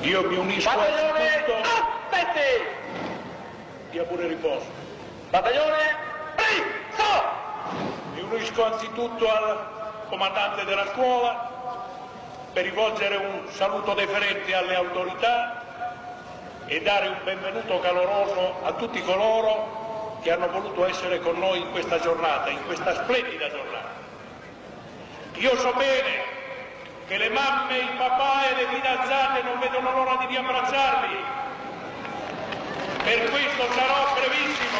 Io mi unisco Battaglione, aspetti! dia pure riposo. Battaglione, so! Mi unisco anzitutto al comandante della scuola per rivolgere un saluto deferente alle autorità e dare un benvenuto caloroso a tutti coloro che hanno voluto essere con noi in questa giornata, in questa splendida giornata. Io so bene che le mamme, i papà e le fidanzate non vedono l'ora di riabbracciarvi. Per questo sarò brevissimo.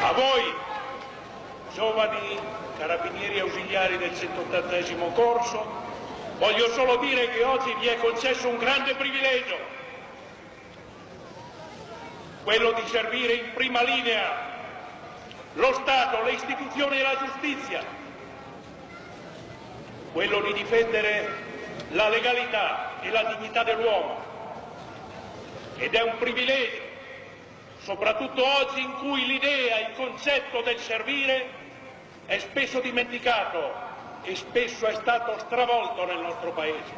A voi, giovani carabinieri ausiliari del 180° corso, voglio solo dire che oggi vi è concesso un grande privilegio, quello di servire in prima linea lo Stato, le istituzioni e la giustizia, quello di difendere la legalità e la dignità dell'uomo. Ed è un privilegio, soprattutto oggi in cui l'idea, il concetto del servire è spesso dimenticato e spesso è stato stravolto nel nostro Paese.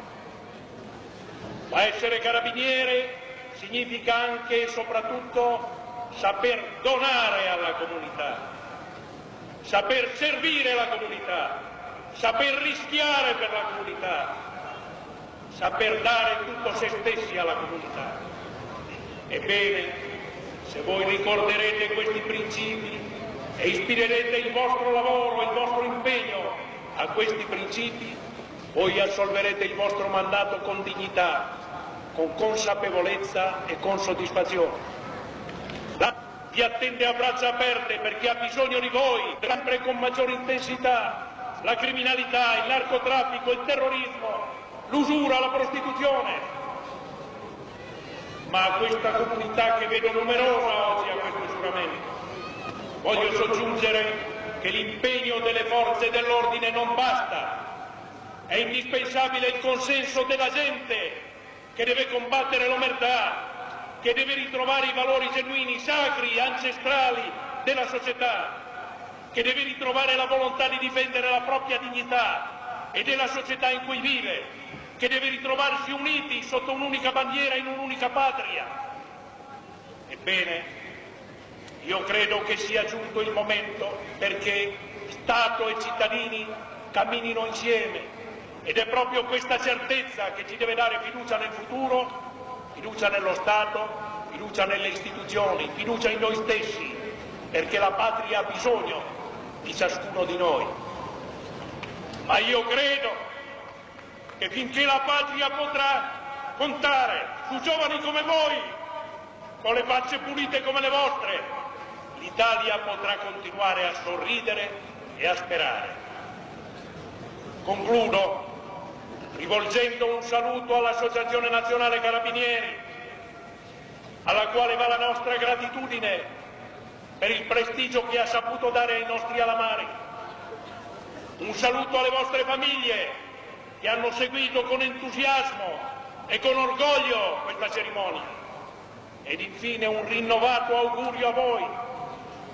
Ma essere carabiniere significa anche e soprattutto saper donare alla comunità, saper servire la comunità, saper rischiare per la comunità, saper dare tutto se stessi alla comunità. Ebbene, se voi ricorderete questi principi e ispirerete il vostro lavoro, il vostro impegno a questi principi, voi assolverete il vostro mandato con dignità, con consapevolezza e con soddisfazione. Vi attende a braccia aperte perché ha bisogno di voi, sempre con maggiore intensità, la criminalità, il narcotraffico, il terrorismo, l'usura, la prostituzione. Ma a questa comunità che vedo numerosa oggi a questo giuramento, voglio soggiungere che l'impegno delle forze dell'ordine non basta. È indispensabile il consenso della gente che deve combattere l'omertà, che deve ritrovare i valori genuini, sacri, ancestrali della società, che deve ritrovare la volontà di difendere la propria dignità e della società in cui vive, che deve ritrovarsi uniti sotto un'unica bandiera in un'unica patria. Ebbene, io credo che sia giunto il momento perché Stato e cittadini camminino insieme ed è proprio questa certezza che ci deve dare fiducia nel futuro, fiducia nello Stato, fiducia nelle istituzioni, fiducia in noi stessi, perché la patria ha bisogno di ciascuno di noi. Ma io credo che finché la patria potrà contare su giovani come voi, con le facce pulite come le vostre, l'Italia potrà continuare a sorridere e a sperare. Concludo rivolgendo un saluto all'Associazione Nazionale Carabinieri, alla quale va la nostra gratitudine per il prestigio che ha saputo dare ai nostri alamari. Un saluto alle vostre famiglie che hanno seguito con entusiasmo e con orgoglio questa cerimonia. Ed infine un rinnovato augurio a voi,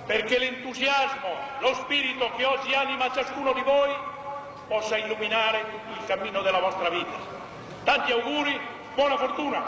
perché l'entusiasmo, lo spirito che oggi anima ciascuno di voi possa illuminare tutto il cammino della vostra vita. Tanti auguri, buona fortuna!